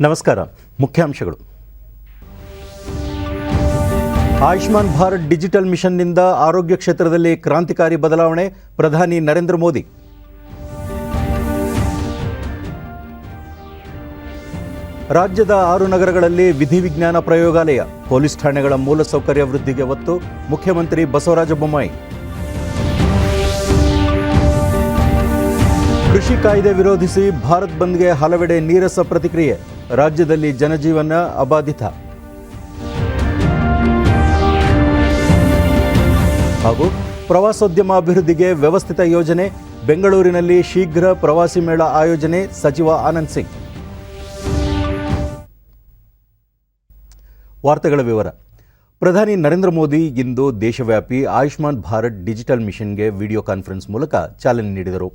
ನಮಸ್ಕಾರ. ಮುಖ್ಯಾಂಶಗಳು. ಆಯುಷ್ಮಾನ್ ಭಾರತ್ ಡಿಜಿಟಲ್ ಮಿಷನ್ನಿಂದ ಆರೋಗ್ಯ ಕ್ಷೇತ್ರದಲ್ಲಿ ಕ್ರಾಂತಿಕಾರಿ ಬದಲಾವಣೆ, ಪ್ರಧಾನಿ ನರೇಂದ್ರ ಮೋದಿ. ರಾಜ್ಯದ 6 ನಗರಗಳಲ್ಲಿ ವಿಧಿವಿಜ್ಞಾನ ಪ್ರಯೋಗಾಲಯ, ಪೊಲೀಸ್ ಠಾಣೆಗಳ ಮೂಲಸೌಕರ್ಯ ವೃದ್ಧಿಗೆ ಒತ್ತು, ಮುಖ್ಯಮಂತ್ರಿ ಬಸವರಾಜ ಬೊಮ್ಮಾಯಿ. ಕೃಷಿ ಕಾಯ್ದೆ ವಿರೋಧಿಸಿ ಭಾರತ್ ಬಂದ್ಗೆ ಹಲವೆಡೆ ನೀರಸ ಪ್ರತಿಕ್ರಿಯೆ, ರಾಜ್ಯದಲ್ಲಿ ಜನಜೀವನ ಅಬಾಧಿತ. ಹಾಗೂ ಪ್ರವಾಸೋದ್ಯಮ ಅಭಿವೃದ್ಧಿಗೆ ವ್ಯವಸ್ಥಿತ ಯೋಜನೆ, ಬೆಂಗಳೂರಿನಲ್ಲಿ ಶೀಘ್ರ ಪ್ರವಾಸಿ ಮೇಳ ಆಯೋಜನೆ, ಸಚಿವ ಆನಂದ್ ಸಿಂಗ್. ವಾರ್ತೆಗಳ ವಿವರ. ಪ್ರಧಾನಿ ನರೇಂದ್ರ ಮೋದಿ ಇಂದು ದೇಶವ್ಯಾಪಿ ಆಯುಷ್ಮಾನ್ ಭಾರತ್ ಡಿಜಿಟಲ್ ಮಿಷನ್ಗೆ ವಿಡಿಯೋ ಕಾನ್ಫರೆನ್ಸ್ ಮೂಲಕ ಚಾಲನೆ ನೀಡಿದರು.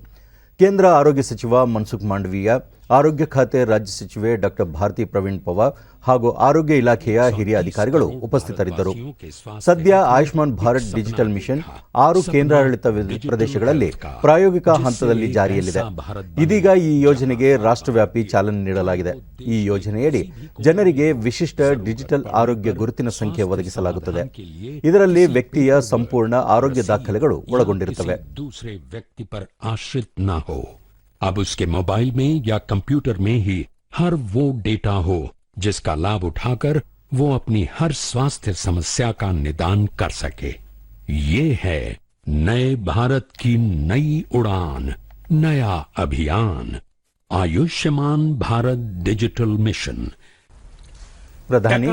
ಕೇಂದ್ರ ಆರೋಗ್ಯ ಸಚಿವ ಮನ್ಸುಖ್ ಮಾಂಡವೀಯ, ಆರೋಗ್ಯ ಖಾತೆ ರಾಜ್ಯ ಸಚಿವೆ ಡಾಕ್ಟರ್ ಭಾರತಿ ಪ್ರವೀಣ್ ಪವಾರ್ ಹಾಗೂ ಆರೋಗ್ಯ ಇಲಾಖೆಯ ಹಿರಿಯ ಅಧಿಕಾರಿಗಳು ಉಪಸ್ಥಿತರಿದ್ದರು. ಸದ್ಯ ಆಯುಷ್ಮಾನ್ ಭಾರತ್ ಡಿಜಿಟಲ್ ಮಿಷನ್ 6 ಕೇಂದ್ರಾಡಳಿತ ಪ್ರದೇಶಗಳಲ್ಲಿ ಪ್ರಾಯೋಗಿಕ ಹಂತದಲ್ಲಿ ಜಾರಿಯಲ್ಲಿದೆ. ಇದೀಗ ಈ ಯೋಜನೆಗೆ ರಾಷ್ಟ್ರವ್ಯಾಪಿ ಚಾಲನೆ ನೀಡಲಾಗಿದೆ. ಈ ಯೋಜನೆಯಡಿ ಜನರಿಗೆ ವಿಶಿಷ್ಟ ಡಿಜಿಟಲ್ ಆರೋಗ್ಯ ಗುರುತಿನ ಸಂಖ್ಯೆ ಒದಗಿಸಲಾಗುತ್ತದೆ. ಇದರಲ್ಲಿ ವ್ಯಕ್ತಿಯ ಸಂಪೂರ್ಣ ಆರೋಗ್ಯ ದಾಖಲೆಗಳು ಒಳಗೊಂಡಿರುತ್ತವೆ. अब उसके मोबाइल में या कंप्यूटर में ही हर वो डेटा हो जिसका लाभ उठाकर वो अपनी हर स्वास्थ्य समस्या का निदान कर सके. ये है नए भारत की नई उड़ान, नया अभियान, आयुष्मान भारत डिजिटल मिशन. ಪ್ರಧಾನಿ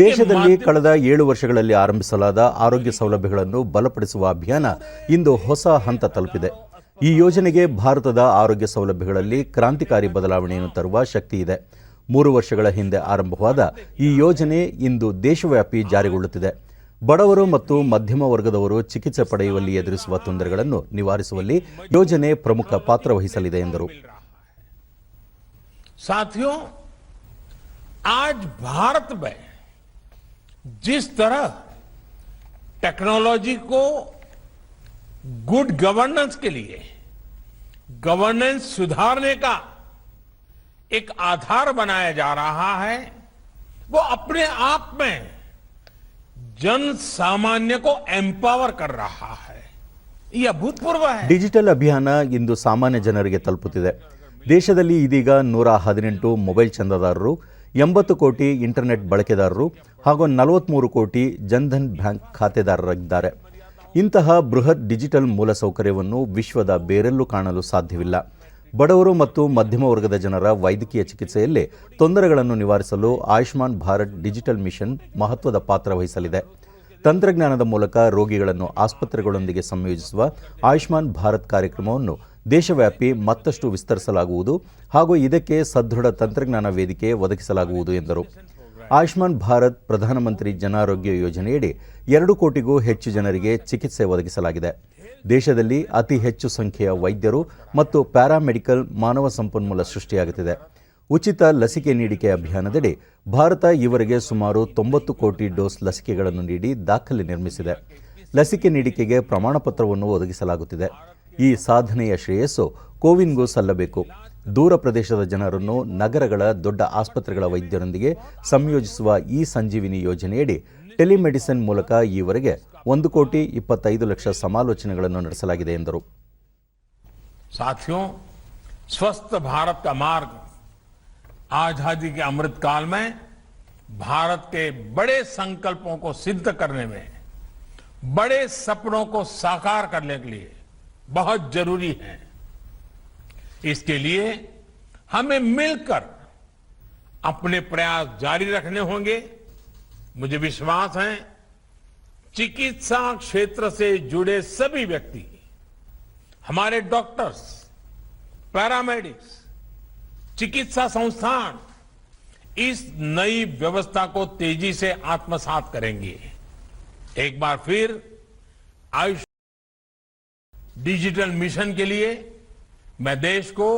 ದೇಶದಲ್ಲಿ ಕಳೆದ 7 ವರ್ಷಗಳಲ್ಲಿ ಆರಂಭಿಸಲಾದ ಆರೋಗ್ಯ ಸೌಲಭ್ಯಗಳನ್ನು ಬಲಪಡಿಸುವ ಅಭಿಯಾನ ಇಂದು ಹೊಸ ಹಂತ ತಲುಪಿದೆ. ಈ ಯೋಜನೆಗೆ ಭಾರತದ ಆರೋಗ್ಯ ಸೌಲಭ್ಯಗಳಲ್ಲಿ ಕ್ರಾಂತಿಕಾರಿ ಬದಲಾವಣೆಯನ್ನು ತರುವ ಶಕ್ತಿ ಇದೆ. 3 ವರ್ಷಗಳ ಹಿಂದೆ ಆರಂಭವಾದ ಈ ಯೋಜನೆ ಇಂದು ದೇಶವ್ಯಾಪಿ ಜಾರಿಗೊಳ್ಳುತ್ತಿದೆ. ಬಡವರು ಮತ್ತು ಮಧ್ಯಮ ವರ್ಗದವರು ಚಿಕಿತ್ಸೆ ಪಡೆಯುವಲ್ಲಿ ಎದುರಿಸುವ ತೊಂದರೆಗಳನ್ನು ನಿವಾರಿಸುವಲ್ಲಿ ಯೋಜನೆ ಪ್ರಮುಖ ಪಾತ್ರ ವಹಿಸಲಿದೆ ಎಂದರು. साथियों, आज भारत में जिस तरह टेक्नोलॉजी को गुड गवर्नेंस के लिए गवर्नेंस सुधारने का एक आधार बनाया जा रहा है, वो अपने आप में जन सामान्य को एम्पावर कर रहा है. ये अभूतपूर्व है. ಡಿಜಿಟಲ್ ಅಭಿಯಾನ ಇಂದು ಸಾಮಾನ್ಯ ಜನರಿಗೆ ತಲುಪುತ್ತಿದೆ. ದೇಶದಲ್ಲಿ ಇದೀಗ 118 ಮೊಬೈಲ್ ಚಂದಾದಾರರು, 80 ಕೋಟಿ ಇಂಟರ್ನೆಟ್ ಬಳಕೆದಾರರು ಹಾಗೂ 43 ಕೋಟಿ ಜನ್ಧನ್ ಬ್ಯಾಂಕ್ ಖಾತೆದಾರರಿದ್ದಾರೆ. ಇಂತಹ ಬೃಹತ್ ಡಿಜಿಟಲ್ ಮೂಲಸೌಕರ್ಯವನ್ನು ವಿಶ್ವದ ಬೇರೆಲ್ಲೂ ಕಾಣಲು ಸಾಧ್ಯವಿಲ್ಲ. ಬಡವರು ಮತ್ತು ಮಧ್ಯಮ ವರ್ಗದ ಜನರ ವೈದ್ಯಕೀಯ ಚಿಕಿತ್ಸೆಯಲ್ಲಿ ತೊಂದರೆಗಳನ್ನು ನಿವಾರಿಸಲು ಆಯುಷ್ಮಾನ್ ಭಾರತ್ ಡಿಜಿಟಲ್ ಮಿಷನ್ ಮಹತ್ವದ ಪಾತ್ರ ವಹಿಸಲಿದೆ. ತಂತ್ರಜ್ಞಾನದ ಮೂಲಕ ರೋಗಿಗಳನ್ನು ಆಸ್ಪತ್ರೆಗಳೊಂದಿಗೆ ಸಂಯೋಜಿಸುವ ಆಯುಷ್ಮಾನ್ ಭಾರತ್ ಕಾರ್ಯಕ್ರಮವನ್ನು ದೇಶವ್ಯಾಪಿ ಮತ್ತಷ್ಟು ವಿಸ್ತರಿಸಲಾಗುವುದು ಹಾಗೂ ಇದಕ್ಕೆ ಸದೃಢ ತಂತ್ರಜ್ಞಾನ ವೇದಿಕೆ ಒದಗಿಸಲಾಗುವುದು ಎಂದರು. ಆಯುಷ್ಮಾನ್ ಭಾರತ್ ಪ್ರಧಾನಮಂತ್ರಿ ಜನ ಆರೋಗ್ಯ ಯೋಜನೆಯಡಿ 2 ಕೋಟಿಗೂ ಹೆಚ್ಚು ಜನರಿಗೆ ಚಿಕಿತ್ಸೆ ಒದಗಿಸಲಾಗಿದೆ. ದೇಶದಲ್ಲಿ ಅತಿ ಹೆಚ್ಚು ಸಂಖ್ಯೆಯ ವೈದ್ಯರು ಮತ್ತು ಪ್ಯಾರಾಮೆಡಿಕಲ್ ಮಾನವ ಸಂಪನ್ಮೂಲ ಸೃಷ್ಟಿಯಾಗುತ್ತಿದೆ. ಉಚಿತ ಲಸಿಕೆ ನೀಡಿಕೆ ಅಭಿಯಾನದಡಿ ಭಾರತ ಈವರೆಗೆ ಸುಮಾರು 90 ಕೋಟಿ ಡೋಸ್ ಲಸಿಕೆಗಳನ್ನು ನೀಡಿ ದಾಖಲೆ ನಿರ್ಮಿಸಿದೆ. ಲಸಿಕೆ ನೀಡಿಕೆಗೆ ಪ್ರಮಾಣಪತ್ರವನ್ನು ಒದಗಿಸಲಾಗುತ್ತಿದೆ. ಈ ಸಾಧನೆಯ ಶ್ರೇಯಸ್ಸು ಕೋವಿನ್ಗೂ ಸಲ್ಲಬೇಕು. ದೂರ ಪ್ರದೇಶದ ಜನರನ್ನು ನಗರಗಳ ದೊಡ್ಡ ಆಸ್ಪತ್ರೆಗಳ ವೈದ್ಯರೊಂದಿಗೆ ಸಂಯೋಜಿಸುವ ಈ ಸಂಜೀವಿನಿ ಯೋಜನೆಯಡಿ ಟೆಲಿಮೆಡಿಸಿನ್ ಮೂಲಕ ಈವರೆಗೆ 1,25,00,000 ಸಮಾಲೋಚನೆಗಳನ್ನು ನಡೆಸಲಾಗಿದೆ ಎಂದರು. साथियों, स्वस्थ भारत का मार्ग आजादी के अमृत काल में भारत के बड़े संकल्पों को सिद्ध करने में, बड़े सपनों को साकार करने के लिए बहुत जरूरी है. इसके लिए हमें मिलकर अपने प्रयास जारी रखने होंगे. मुझे विश्वास है चिकित्सा क्षेत्र से जुड़े सभी व्यक्ति, हमारे डॉक्टर्स, पैरामेडिक्स, चिकित्सा संस्थान इस नई व्यवस्था को तेजी से आत्मसात करेंगे. एक बार फिर आयुष डिजिटल मिशन के लिए मैं देश को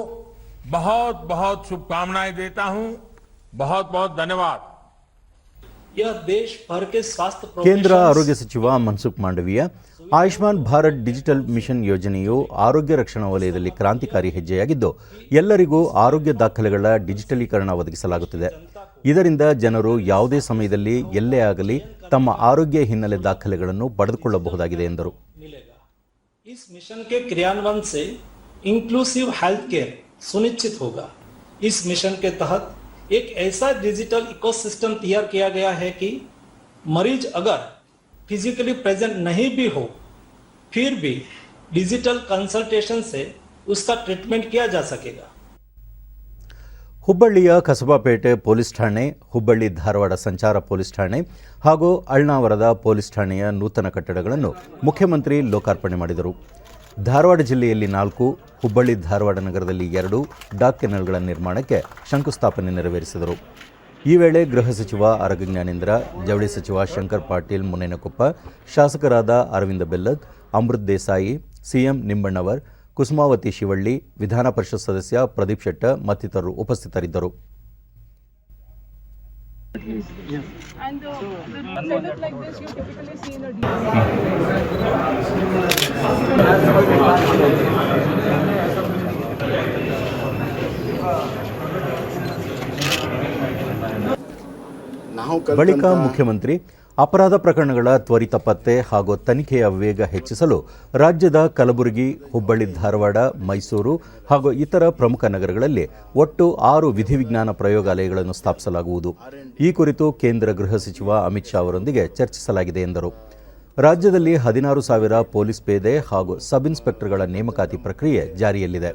बहुत बहुत शुभकामनाएं देता हूं. बहुत बहुत धन्यवाद. ಕೇಂದ್ರ ಆರೋಗ್ಯ ಸಚಿವ ಮನ್ಸುಖ್ ಮಾಂಡವೀಯ ಆಯುಷ್ಮಾನ್ ಭಾರತ್ ಡಿಜಿಟಲ್ ಮಿಷನ್ ಯೋಜನೆಯು ಆರೋಗ್ಯ ರಕ್ಷಣಾ ವಲಯದಲ್ಲಿ ಕ್ರಾಂತಿಕಾರಿ ಹೆಜ್ಜೆಯಾಗಿದ್ದು ಎಲ್ಲರಿಗೂ ಆರೋಗ್ಯ ದಾಖಲೆಗಳ ಡಿಜಿಟಲೀಕರಣ ಒದಗಿಸಲಾಗುತ್ತಿದೆ. ಇದರಿಂದ ಜನರು ಯಾವುದೇ ಸಮಯದಲ್ಲಿ ಎಲ್ಲೇ ಆಗಲಿ ತಮ್ಮ ಆರೋಗ್ಯ ಹಿನ್ನೆಲೆ ದಾಖಲೆಗಳನ್ನು ಪಡೆದುಕೊಳ್ಳಬಹುದಾಗಿದೆ ಎಂದರು. इस मिशन के क्रियान्वयन से इंक्लूसिव हेल्थ केयर सुनिश्चित होगा. इस मिशन के तहत एक ऐसा डिजिटल इकोसिस्टम तैयार किया गया है कि मरीज अगर फिजिकली प्रेजेंट नहीं भी हो फिर भी डिजिटल कंसल्टेशन से उसका ट्रीटमेंट किया जा सकेगा. ಹುಬ್ಬಳ್ಳಿಯ ಕಸಬಾಪೇಟೆ ಪೊಲೀಸ್ ಠಾಣೆ, ಹುಬ್ಬಳ್ಳಿ ಧಾರವಾಡ ಸಂಚಾರ ಪೊಲೀಸ್ ಠಾಣೆ ಹಾಗೂ ಅಳ್ನಾವರದ ಪೊಲೀಸ್ ಠಾಣೆಯ ನೂತನ ಕಟ್ಟಡಗಳನ್ನು ಮುಖ್ಯಮಂತ್ರಿ ಲೋಕಾರ್ಪಣೆ ಮಾಡಿದರು. ಧಾರವಾಡ ಜಿಲ್ಲೆಯಲ್ಲಿ 4, ಹುಬ್ಬಳ್ಳಿ ಧಾರವಾಡ ನಗರದಲ್ಲಿ 2 ಡಾಕ್ ಕೆನಲ್ಗಳ ನಿರ್ಮಾಣಕ್ಕೆ ಶಂಕುಸ್ಥಾಪನೆ ನೆರವೇರಿಸಿದರು. ಈ ವೇಳೆ ಗೃಹ ಸಚಿವ ಆರಗ ಜ್ಞಾನೇಂದ್ರ, ಜವಳಿ ಸಚಿವ ಶಂಕರ್ ಪಾಟೀಲ್ ಮುನೇನಕೊಪ್ಪ, ಶಾಸಕರಾದ ಅರವಿಂದ ಬೆಲ್ಲದ್, ಅಮೃತ್ ದೇಸಾಯಿ, ಸಿಎಂ ನಿಂಬಣ್ಣವರ್, ಕುಸುಮಾವತಿ ಶಿವಳ್ಳಿ, ವಿಧಾನ ಪರಿಷತ್ ಸದಸ್ಯ ಪ್ರದೀಪ್ ಶೆಟ್ಟರ್ ಮತ್ತಿತರರು ಉಪಸ್ಥಿತರಿದ್ದರು. And the setup like this you typically see in a ಬಳಿಕ ಮುಖ್ಯಮಂತ್ರಿ ಅಪರಾಧ ಪ್ರಕರಣಗಳ ತ್ವರಿತ ಪತ್ತೆ ಹಾಗೂ ತನಿಖೆಯ ವೇಗ ಹೆಚ್ಚಿಸಲು ರಾಜ್ಯದ ಕಲಬುರಗಿ, ಹುಬ್ಬಳ್ಳಿ ಧಾರವಾಡ, ಮೈಸೂರು ಹಾಗೂ ಇತರ ಪ್ರಮುಖ ನಗರಗಳಲ್ಲಿ ಒಟ್ಟು 6 ವಿಧಿವಿಜ್ಞಾನ ಪ್ರಯೋಗಾಲಯಗಳನ್ನು ಸ್ಥಾಪಿಸಲಾಗುವುದು. ಈ ಕುರಿತು ಕೇಂದ್ರ ಗೃಹ ಸಚಿವ ಅಮಿತ್ ಶಾ ಅವರೊಂದಿಗೆ ಚರ್ಚಿಸಲಾಗಿದೆ ಎಂದರು. ರಾಜ್ಯದಲ್ಲಿ 16,000 ಪೊಲೀಸ್ ಪೇದೆ ಹಾಗೂ ಸಬ್ ಇನ್ಸ್ಪೆಕ್ಟರ್ಗಳ ನೇಮಕಾತಿ ಪ್ರಕ್ರಿಯೆ ಜಾರಿಯಲ್ಲಿದೆ.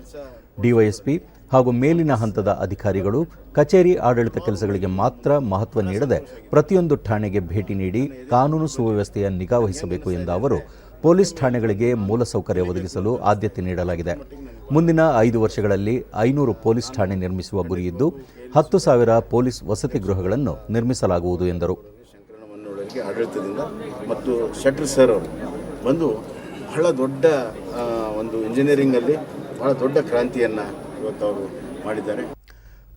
ಡಿವೈಎಸ್ಪಿ ಹಾಗೂ ಮೇಲಿನ ಹಂತದ ಅಧಿಕಾರಿಗಳು ಕಚೇರಿ ಆಡಳಿತ ಕೆಲಸಗಳಿಗೆ ಮಾತ್ರ ಮಹತ್ವ ನೀಡದೆ ಪ್ರತಿಯೊಂದು ಠಾಣೆಗೆ ಭೇಟಿ ನೀಡಿ ಕಾನೂನು ಸುವ್ಯವಸ್ಥೆಯ ನಿಗಾ ವಹಿಸಬೇಕು ಎಂದ ಅವರು, ಪೊಲೀಸ್ ಠಾಣೆಗಳಿಗೆ ಮೂಲಸೌಕರ್ಯ ಒದಗಿಸಲು ಆದ್ಯತೆ ನೀಡಲಾಗಿದೆ. ಮುಂದಿನ 5 ವರ್ಷಗಳಲ್ಲಿ 500 ಪೊಲೀಸ್ ಠಾಣೆ ನಿರ್ಮಿಸುವ ಗುರಿಯಿದ್ದು 10,000 ಪೊಲೀಸ್ ವಸತಿ ಗೃಹಗಳನ್ನು ನಿರ್ಮಿಸಲಾಗುವುದು ಎಂದರು. ಆಡಳಿತದಿಂದ ಮತ್ತು ಶೆಟ್ಟರ್ ಸರ್ ಅವರು ಬಂದು ಬಹಳ ದೊಡ್ಡ ಒಂದು ಇಂಜಿನಿಯರಿಂಗಲ್ಲಿ ಬಹಳ ದೊಡ್ಡ ಕ್ರಾಂತಿಯನ್ನು ಇವತ್ತು ಅವರು ಮಾಡಿದ್ದಾರೆ.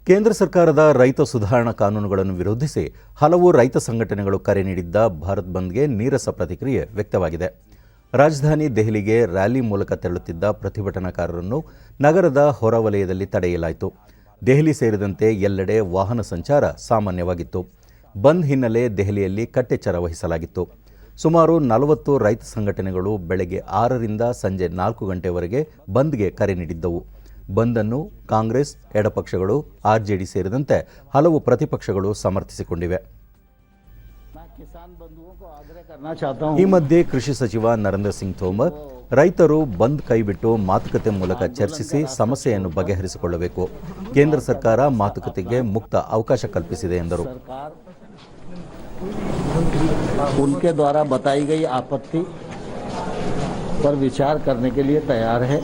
ಕೇಂದ್ರ ಸರ್ಕಾರದ ರೈತ ಸುಧಾರಣಾ ಕಾನೂನುಗಳನ್ನು ವಿರೋಧಿಸಿ ಹಲವು ರೈತ ಸಂಘಟನೆಗಳು ಕರೆ ನೀಡಿದ್ದ ಭಾರತ್ ಬಂದ್ಗೆ ನೀರಸ ಪ್ರತಿಕ್ರಿಯೆ ವ್ಯಕ್ತವಾಗಿದೆ. ರಾಜಧಾನಿ ದೆಹಲಿಗೆ ರ್ಯಾಲಿ ಮೂಲಕ ತೆರಳುತ್ತಿದ್ದ ಪ್ರತಿಭಟನಾಕಾರರನ್ನು ನಗರದ ಹೊರವಲಯದಲ್ಲಿ ತಡೆಯಲಾಯಿತು. ದೆಹಲಿ ಸೇರಿದಂತೆ ಎಲ್ಲೆಡೆ ವಾಹನ ಸಂಚಾರ ಸಾಮಾನ್ಯವಾಗಿತ್ತು. ಬಂದ್ ಹಿನ್ನೆಲೆ ದೆಹಲಿಯಲ್ಲಿ ಕಟ್ಟೆಚ್ಚರ ವಹಿಸಲಾಗಿತ್ತು. ಸುಮಾರು 40 ರೈತ ಸಂಘಟನೆಗಳು ಬೆಳಗ್ಗೆ 6ರಿಂದ ಸಂಜೆ 4 ಗಂಟೆವರೆಗೆ ಬಂದ್ಗೆ ಕರೆ ನೀಡಿದ್ದವು. ಬಂದನ್ನು ಕಾಂಗ್ರೆಸ್, ಎಡಪಕ್ಷಗಳು, ಆರ್ಜೆಡಿ ಸೇರಿದಂತೆ ಹಲವು ಪ್ರತಿಪಕ್ಷಗಳು ಸಮರ್ಥಿಸಿಕೊಂಡಿವೆ. ಈ ಮಧ್ಯೆ ಕೃಷಿ ಸಚಿವ ನರೇಂದ್ರ ಸಿಂಗ್ ತೋಮರ್ ರೈತರು ಬಂದ್ ಕೈಬಿಟ್ಟು ಮಾತುಕತೆ ಮೂಲಕ ಚರ್ಚಿಸಿ ಸಮಸ್ಯೆಯನ್ನು ಬಗೆಹರಿಸಿಕೊಳ್ಳಬೇಕು. ಕೇಂದ್ರ ಸರ್ಕಾರ ಮಾತುಕತೆಗೆ ಮುಕ್ತ ಅವಕಾಶ ಕಲ್ಪಿಸಿದೆ ಎಂದರು. उनके द्वारा बताई गई आपत्ति पर विचार करने के लिए तैयार है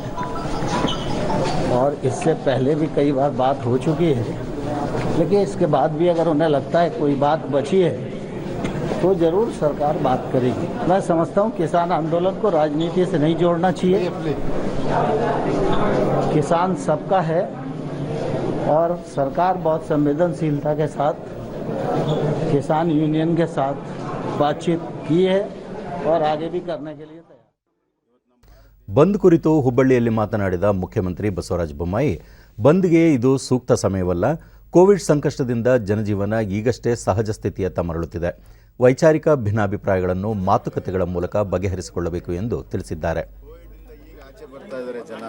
और इससे पहले भी कई बार बात हो चुकी है, लेकिन इसके बाद भी अगर उन्हें लगता है कोई बात बची है तो ज़रूर सरकार बात करेगी. मैं समझता हूँ किसान आंदोलन को राजनीति से नहीं जोड़ना चाहिए. किसान सबका है और सरकार बहुत संवेदनशीलता के साथ किसान यूनियन के साथ बातचीत की है और आगे भी करने के लिए तैयार. ಬಂದ್ ಕುರಿತು ಹುಬ್ಬಳ್ಳಿಯಲ್ಲಿ ಮಾತನಾಡಿದ ಮುಖ್ಯಮಂತ್ರಿ ಬಸವರಾಜ ಬೊಮ್ಮಾಯಿ, ಬಂದ್ಗೆ ಇದು ಸೂಕ್ತ ಸಮಯವಲ್ಲ. ಕೋವಿಡ್ ಸಂಕಷ್ಟದಿಂದ ಜನಜೀವನ ಈಗಷ್ಟೇ ಸಹಜ ಸ್ಥಿತಿಯತ್ತ ಮರಳುತ್ತಿದೆ. ವೈಚಾರಿಕ ಭಿನ್ನಾಭಿಪ್ರಾಯಗಳನ್ನು ಮಾತುಕತೆಗಳ ಮೂಲಕ ಬಗೆಹರಿಸಿಕೊಳ್ಳಬೇಕು ಎಂದು ತಿಳಿಸಿದ್ದಾರೆ. ಬರ್ತಾ ಇದ್ದಾರೆ ಜನ,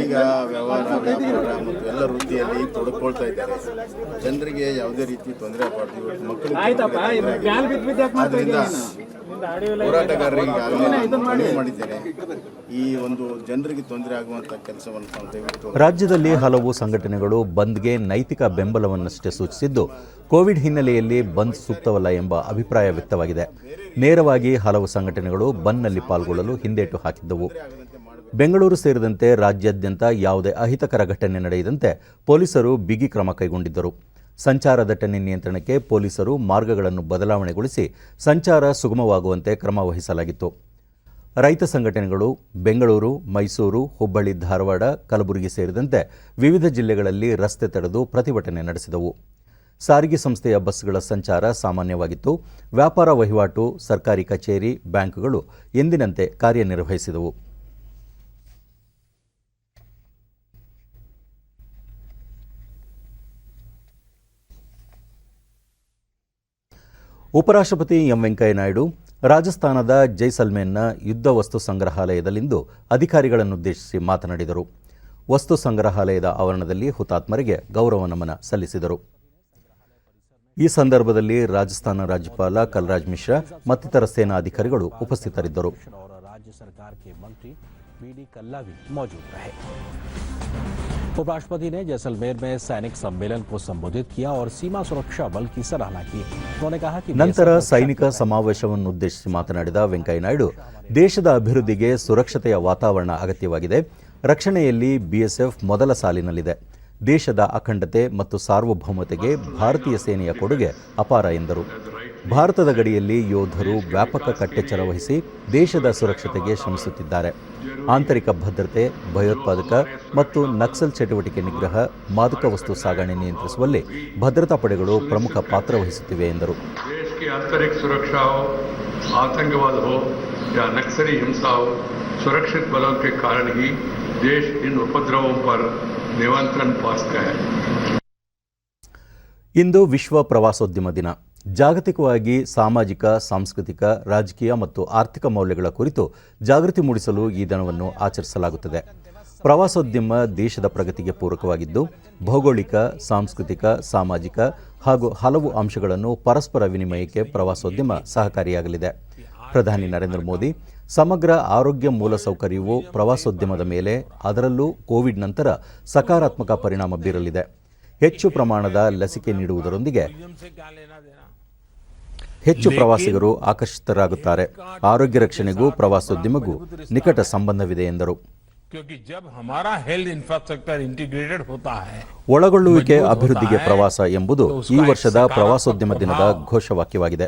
ಈಗ ವ್ಯವಹಾರ ವ್ಯಾಪಾರ ಮತ್ತು ಎಲ್ಲ ವೃತ್ತಿಯಲ್ಲಿ ತೊಡಕೊಳ್ತಾ ಇದ್ದಾರೆ. ಜನರಿಗೆ ಯಾವುದೇ ರೀತಿ ತೊಂದರೆ ಆಗಬಾರ್ದು. ಇವತ್ತು ಮಕ್ಕಳಿಗೆ ಆದ್ದರಿಂದ ಹೋರಾಟಗಾರರಿಗೆ ಮನವಿ ಮಾಡಿದ್ದೇನೆ, ಈ ಒಂದು ಜನರಿಗೆ ತೊಂದರೆ ಆಗುವಂಥ ಕೆಲಸವನ್ನು ನಾವು ದಯವಿಟ್ಟು. ರಾಜ್ಯದಲ್ಲಿ ಹಲವು ಸಂಘಟನೆಗಳು ಬಂದ್ಗೆ ನೈತಿಕ ಬೆಂಬಲವನ್ನಷ್ಟೇ ಸೂಚಿಸಿದ್ದು, ಕೋವಿಡ್ ಹಿನ್ನೆಲೆಯಲ್ಲಿ ಬಂದ್ ಸೂಕ್ತವಲ್ಲ ಎಂಬ ಅಭಿಪ್ರಾಯ ವ್ಯಕ್ತವಾಗಿದೆ. ನೇರವಾಗಿ ಹಲವು ಸಂಘಟನೆಗಳು ಬಂದ್ನಲ್ಲಿ ಪಾಲ್ಗೊಳ್ಳಲು ಹಿಂದೇಟು ಹಾಕಿದ್ದವು. ಬೆಂಗಳೂರು ಸೇರಿದಂತೆ ರಾಜ್ಯಾದ್ಯಂತ ಯಾವುದೇ ಅಹಿತಕರ ಘಟನೆ ನಡೆಯದಂತೆ ಪೊಲೀಸರು ಬಿಗಿ ಕ್ರಮ ಕೈಗೊಂಡಿದ್ದರು. ಸಂಚಾರ ದಟ್ಟಣೆ ನಿಯಂತ್ರಣಕ್ಕೆ ಪೊಲೀಸರು ಮಾರ್ಗಗಳನ್ನು ಬದಲಾವಣೆಗೊಳಿಸಿ ಸಂಚಾರ ಸುಗಮವಾಗುವಂತೆ ಕ್ರಮ ವಹಿಸಲಾಗಿತ್ತು. ರೈತ ಸಂಘಟನೆಗಳು ಬೆಂಗಳೂರು, ಮೈಸೂರು, ಹುಬ್ಬಳ್ಳಿ, ಧಾರವಾಡ, ಕಲಬುರಗಿ ಸೇರಿದಂತೆ ವಿವಿಧ ಜಿಲ್ಲೆಗಳಲ್ಲಿ ರಸ್ತೆ ತಡೆದು ಪ್ರತಿಭಟನೆ ನಡೆಸಿದವು. ಸಾರಿಗೆ ಸಂಸ್ಥೆಯ ಬಸ್ಗಳ ಸಂಚಾರ ಸಾಮಾನ್ಯವಾಗಿತ್ತು. ವ್ಯಾಪಾರ ವಹಿವಾಟು, ಸರ್ಕಾರಿ ಕಚೇರಿ, ಬ್ಯಾಂಕ್ಗಳು ಎಂದಿನಂತೆ ಕಾರ್ಯನಿರ್ವಹಿಸಿದವು. ಉಪರಾಷ್ಟ್ರಪತಿ ಎಂ ವೆಂಕಯ್ಯನಾಯ್ಡು ರಾಜಸ್ಥಾನದ ಜೈಸಲ್ಮೇರ್ನ ಯುದ್ಧ ವಸ್ತು ಸಂಗ್ರಹಾಲಯದಲ್ಲಿಂದು ಅಧಿಕಾರಿಗಳನ್ನುದ್ದೇಶಿಸಿ ಮಾತನಾಡಿದರು. ವಸ್ತು ಸಂಗ್ರಹಾಲಯದ ಆವರಣದಲ್ಲಿ ಹುತಾತ್ಮರಿಗೆ ಗೌರವ ನಮನ ಸಲ್ಲಿಸಿದರು. ಈ ಸಂದರ್ಭದಲ್ಲಿ ರಾಜಸ್ಥಾನ ರಾಜ್ಯಪಾಲ ಕಲ್ರಾಜ್ ಮಿಶ್ರಾ ಮತ್ತಿತರ ಸೇನಾ ಅಧಿಕಾರಿಗಳು ಉಪಸ್ಥಿತರಿದ್ದರು. उपराष्ट्रपति ने जैसलमेर में सैनिक सम्मेलन को संबोधित किया और सीमा सुरक्षा बल की सराहना की. उन्होंने कहा कि ನಂತರ ಸೈನಿಕ ಸಮಾವೇಶವನ್ನುದ್ದೇಶಿಸಿ ಮಾತನಾಡಿದ ವೆಂಕಯ್ಯನಾಯ್ಡು, ದೇಶದ ಅಭಿವೃದ್ಧಿಗೆ ಸುರಕ್ಷತೆಯ ವಾತಾವರಣ ಅಗತ್ಯವಾಗಿದೆ. ರಕ್ಷಣೆಯಲ್ಲಿ ಬಿಎಸ್ಎಫ್ ಮೊದಲ ಸಾಲಿನಲ್ಲಿದೆ. ದೇಶದ ಅಖಂಡತೆ ಮತ್ತು ಸಾರ್ವಭೌಮತೆಗೆ ಭಾರತೀಯ ಸೇನೆಯ ಕೊಡುಗೆ ಅಪಾರ ಎಂದರು. ಭಾರತದ ಗಡಿಯಲ್ಲಿ ಯೋಧರು ವ್ಯಾಪಕ ಕಟ್ಟೆಚ್ಚರ ವಹಿಸಿ ದೇಶದ ಸುರಕ್ಷತೆಗೆ ಶ್ರಮಿಸುತ್ತಿದ್ದಾರೆ. ಆಂತರಿಕ ಭದ್ರತೆ, ಭಯೋತ್ಪಾದಕ ಮತ್ತು ನಕ್ಸಲ್ ಚಟುವಟಿಕೆ ನಿಗ್ರಹ, ಮಾದಕ ವಸ್ತು ಸಾಗಣೆ ನಿಯಂತ್ರಿಸುವಲ್ಲಿ ಭದ್ರತಾ ಪಡೆಗಳು ಪ್ರಮುಖ ಪಾತ್ರ ವಹಿಸುತ್ತಿವೆ ಎಂದರು. देश की आंतरिक सुरक्षा हो, आतंकवाद हो या नक्सली हिंसा हो, सुरक्षित बलों के कारण ही देश इन उपद्रवों पर नियंत्रण पा सका है. ಇಂದು ವಿಶ್ವ ಪ್ರವಾಸೋದ್ಯಮ ದಿನ. ಜಾಗತಿಕವಾಗಿ ಸಾಮಾಜಿಕ, ಸಾಂಸ್ಕೃತಿಕ, ರಾಜಕೀಯ ಮತ್ತು ಆರ್ಥಿಕ ಮೌಲ್ಯಗಳ ಕುರಿತು ಜಾಗೃತಿ ಮೂಡಿಸಲು ಈ ದಿನವನ್ನು ಆಚರಿಸಲಾಗುತ್ತದೆ. ಪ್ರವಾಸೋದ್ಯಮ ದೇಶದ ಪ್ರಗತಿಗೆ ಪೂರಕವಾಗಿದ್ದು, ಭೌಗೋಳಿಕ, ಸಾಂಸ್ಕೃತಿಕ, ಸಾಮಾಜಿಕ ಹಾಗೂ ಹಲವು ಅಂಶಗಳನ್ನು ಪರಸ್ಪರ ವಿನಿಮಯಕ್ಕೆ ಪ್ರವಾಸೋದ್ಯಮ ಸಹಕಾರಿಯಾಗಲಿದೆ. ಪ್ರಧಾನಿ ನರೇಂದ್ರ ಮೋದಿ ಸಮಗ್ರ ಆರೋಗ್ಯ ಮೂಲಸೌಕರ್ಯವು ಪ್ರವಾಸೋದ್ಯಮದ ಮೇಲೆ, ಅದರಲ್ಲೂ ಕೋವಿಡ್ ನಂತರ ಸಕಾರಾತ್ಮಕ ಪರಿಣಾಮ ಬೀರಲಿದೆ. ಹೆಚ್ಚು ಪ್ರಮಾಣದ ಲಸಿಕೆ ನೀಡುವುದರೊಂದಿಗೆ ಹೆಚ್ಚು ಪ್ರವಾಸಿಗರು ಆಕರ್ಷಿತರಾಗುತ್ತಾರೆ. ಆರೋಗ್ಯ ರಕ್ಷಣೆಗೂ ಪ್ರವಾಸೋದ್ಯಮಗೂ ನಿಕಟ ಸಂಬಂಧವಿದೆ ಎಂದರು. क्योंकि जब हमारा हेल्थ इंफ्रास्ट्रक्चर इंटीग्रेटेड होता है, ಒಳಗೊಳ್ಳುವಿಕೆ ಅಭಿವೃದ್ಧಿಗೆ ಪ್ರವಾಸ ಎಂಬುದು ಈ ವರ್ಷದ ಪ್ರವಾಸೋದ್ಯಮ ದಿನದ ಘೋಷವಾಕ್ಯವಾಗಿದೆ.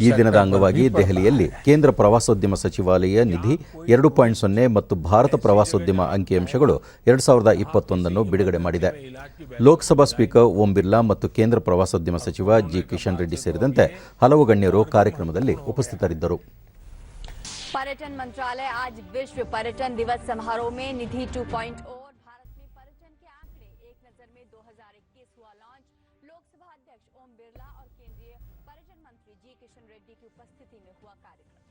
ಈ ದಿನದ ಅಂಗವಾಗಿ ದೆಹಲಿಯಲ್ಲಿ ಕೇಂದ್ರ ಪ್ರವಾಸೋದ್ಯಮ ಸಚಿವಾಲಯ ನಿಧಿ 2.0 ಮತ್ತು ಭಾರತ ಪ್ರವಾಸೋದ್ಯಮ ಅಂಕಿಅಂಶಗಳು 2021 ಬಿಡುಗಡೆ ಮಾಡಿದೆ. ಲೋಕಸಭಾ ಸ್ಪೀಕರ್ ಓಂ ಬಿರ್ಲಾ ಮತ್ತು ಕೇಂದ್ರ ಪ್ರವಾಸೋದ್ಯಮ ಸಚಿವ ಜಿ ಕಿಶನ್ ರೆಡ್ಡಿ ಸೇರಿದಂತೆ ಹಲವು ಗಣ್ಯರು ಕಾರ್ಯಕ್ರಮದಲ್ಲಿ ಉಪಸ್ಥಿತರಿದ್ದರು. पर्यटन मंत्रालय आज विश्व पर्यटन दिवस समारोह में निधि 2.0 और भारत में पर्यटन के आंकड़े एक नजर में 2021 हुआ लॉन्च. लोकसभा अध्यक्ष ओम बिरला और केंद्रीय पर्यटन मंत्री जी किशन रेड्डी की उपस्थिति में हुआ कार्यक्रम.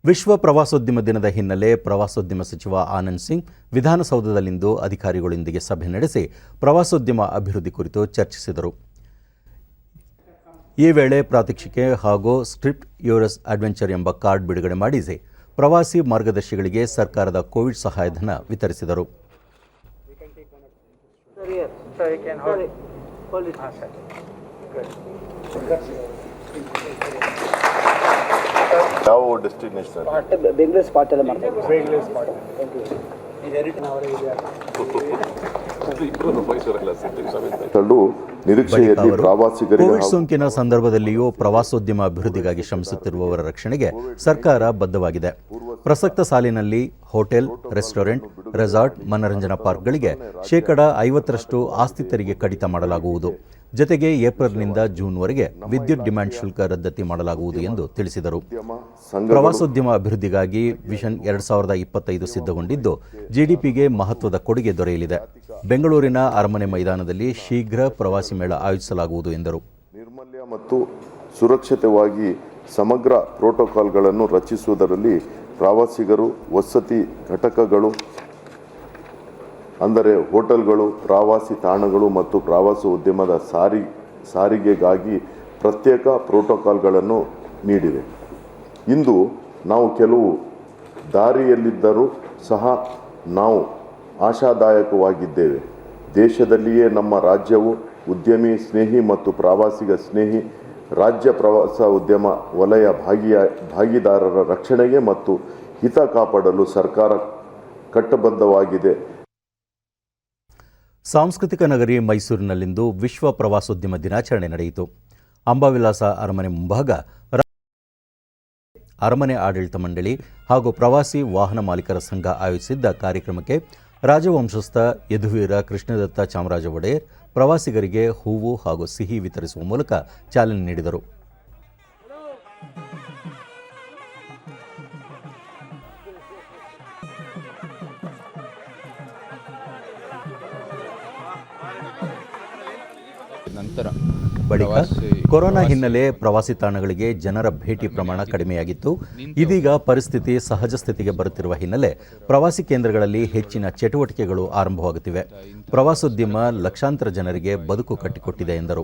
ವಿಶ್ವ ಪ್ರವಾಸೋದ್ಯಮ ದಿನದ ಹಿನ್ನೆಲೆ ಪ್ರವಾಸೋದ್ಯಮ ಸಚಿವ ಆನಂದ್ ಸಿಂಗ್ ವಿಧಾನಸೌಧದಲ್ಲಿಂದು ಅಧಿಕಾರಿಗಳೊಂದಿಗೆ ಸಭೆ ನಡೆಸಿ ಪ್ರವಾಸೋದ್ಯಮ ಅಭಿವೃದ್ಧಿ ಕುರಿತು ಚರ್ಚಿಸಿದರು. ಈ ವೇಳೆ ಪ್ರಾತ್ಯಕ್ಷಿಕೆ ಹಾಗೂ ಸ್ಕ್ರಿಪ್ಟ್ ಯುರಸ್ ಅಡ್ವೆಂಚರ್ ಎಂಬ ಕಾರ್ಡ್ ಬಿಡುಗಡೆ ಮಾಡಿಸಿ ಪ್ರವಾಸಿ ಮಾರ್ಗದರ್ಶಿಗಳಿಗೆ ಸರ್ಕಾರದ ಕೋವಿಡ್ ಸಹಾಯಧನ ವಿತರಿಸಿದರು. ಯಾವ ಡೆಸ್ಟಿನೇಷನ್? ಬೆಂಗಳೂರು ಸ್ಪಾಟ್ ಎಲ್ಲ ಮಾಡ್ತಾರೆ. ಕೋವಿಡ್ ಸೋಂಕಿನ ಸಂದರ್ಭದಲ್ಲಿಯೂ ಪ್ರವಾಸೋದ್ಯಮ ಅಭಿವೃದ್ಧಿಗಾಗಿ ಶ್ರಮಿಸುತ್ತಿರುವವರ ರಕ್ಷಣೆಗೆ ಸರ್ಕಾರ ಬದ್ಧವಾಗಿದೆ. ಪ್ರಸಕ್ತ ಸಾಲಿನಲ್ಲಿ ಹೋಟೆಲ್, ರೆಸ್ಟೋರೆಂಟ್, ರೆಸಾರ್ಟ್, ಮನರಂಜನಾ ಪಾರ್ಕ್ಗಳಿಗೆ 50% ಆಸ್ತಿ ತೆರಿಗೆ ಕಡಿತ ಮಾಡಲಾಗುವುದು. ಜತೆಗೆ ಏಪ್ರಿಲ್ನಿಂದ ಜೂನ್ವರೆಗೆ ವಿದ್ಯುತ್ ಡಿಮ್ಯಾಂಡ್ ಶುಲ್ಕ ರದ್ದತಿ ಮಾಡಲಾಗುವುದು ಎಂದು ತಿಳಿಸಿದರು. ಪ್ರವಾಸೋದ್ಯಮ ಅಭಿವೃದ್ಧಿಗಾಗಿ ವಿಷನ್ 2025 ಸಿದ್ಧಗೊಂಡಿದ್ದು, ಜಿಡಿಪಿಗೆ ಮಹತ್ವದ ಕೊಡುಗೆ ದೊರೆಯಲಿದೆ. ಬೆಂಗಳೂರಿನ ಅರಮನೆ ಮೈದಾನದಲ್ಲಿ ಶೀಘ್ರ ಪ್ರವಾಸಿ ಮೇಳ ಆಯೋಜಿಸಲಾಗುವುದು ಎಂದರು. ನೈರ್ಮಲ್ಯ ಮತ್ತು ಸುರಕ್ಷಿತವಾಗಿ ಸಮಗ್ರ ಪ್ರೋಟೋಕಾಲ್ಗಳನ್ನು ರಚಿಸುವುದರಲ್ಲಿ ಪ್ರವಾಸಿಗರು, ವಸತಿ ಘಟಕಗಳು ಅಂದರೆ ಹೋಟೆಲ್ಗಳು, ಪ್ರವಾಸಿ ತಾಣಗಳು ಮತ್ತು ಪ್ರವಾಸ ಉದ್ಯಮದ ಸಾರಿಗೆಗಾಗಿ ಪ್ರತ್ಯೇಕ ಪ್ರೋಟೋಕಾಲ್ಗಳನ್ನು ನೀಡಿವೆ. ಇಂದು ನಾವು ಕೆಲವು ದಾರಿಯಲ್ಲಿದ್ದರೂ ಸಹ ನಾವು ಆಶಾದಾಯಕವಾಗಿದ್ದೇವೆ. ದೇಶದಲ್ಲಿಯೇ ನಮ್ಮ ರಾಜ್ಯವು ಉದ್ಯಮಿ ಸ್ನೇಹಿ ಮತ್ತು ಪ್ರವಾಸಿಗ ಸ್ನೇಹಿ ರಾಜ್ಯ. ಪ್ರವಾಸ ಉದ್ಯಮ ವಲಯ ಭಾಗಿದಾರರ ರಕ್ಷಣೆಗೆ ಮತ್ತು ಹಿತ ಕಾಪಾಡಲು ಸರ್ಕಾರ ಕಟ್ಟಬದ್ಧವಾಗಿದೆ. ಸಾಂಸ್ಕೃತಿಕ ನಗರಿ ಮೈಸೂರಿನಲ್ಲಿಂದು ವಿಶ್ವ ಪ್ರವಾಸೋದ್ಯಮ ದಿನಾಚರಣೆ ನಡೆಯಿತು. ಅಂಬಾವಿಲಾಸ ಅರಮನೆ ಮುಂಭಾಗ ಅರಮನೆ ಆಡಳಿತ ಮಂಡಳಿ ಹಾಗೂ ಪ್ರವಾಸಿ ವಾಹನ ಮಾಲೀಕರ ಸಂಘ ಆಯೋಜಿಸಿದ್ದ ಕಾರ್ಯಕ್ರಮಕ್ಕೆ ರಾಜವಂಶಸ್ಥ ಯದುವೀರ ಕೃಷ್ಣದತ್ತ ಚಾಮರಾಜ ಒಡೆಯರ್ ಪ್ರವಾಸಿಗರಿಗೆ ಹೂವು ಹಾಗೂ ಸಿಹಿ ವಿತರಿಸುವ ಮೂಲಕ ಚಾಲನೆ ನೀಡಿದರು. ಬಳಿಕ ಕೊರೋನಾ ಹಿನ್ನೆಲೆ ಪ್ರವಾಸಿ ತಾಣಗಳಿಗೆ ಜನರ ಭೇಟಿ ಪ್ರಮಾಣ ಕಡಿಮೆಯಾಗಿತ್ತು. ಇದೀಗ ಪರಿಸ್ಥಿತಿ ಸಹಜ ಸ್ಥಿತಿಗೆ ಬರುತ್ತಿರುವ ಹಿನ್ನೆಲೆ ಪ್ರವಾಸಿ ಕೇಂದ್ರಗಳಲ್ಲಿ ಹೆಚ್ಚಿನ ಚಟುವಟಿಕೆಗಳು ಆರಂಭವಾಗುತ್ತಿವೆ. ಪ್ರವಾಸೋದ್ಯಮ ಲಕ್ಷಾಂತರ ಜನರಿಗೆ ಬದುಕು ಕಟ್ಟಿಕೊಟ್ಟಿದೆ ಎಂದರು.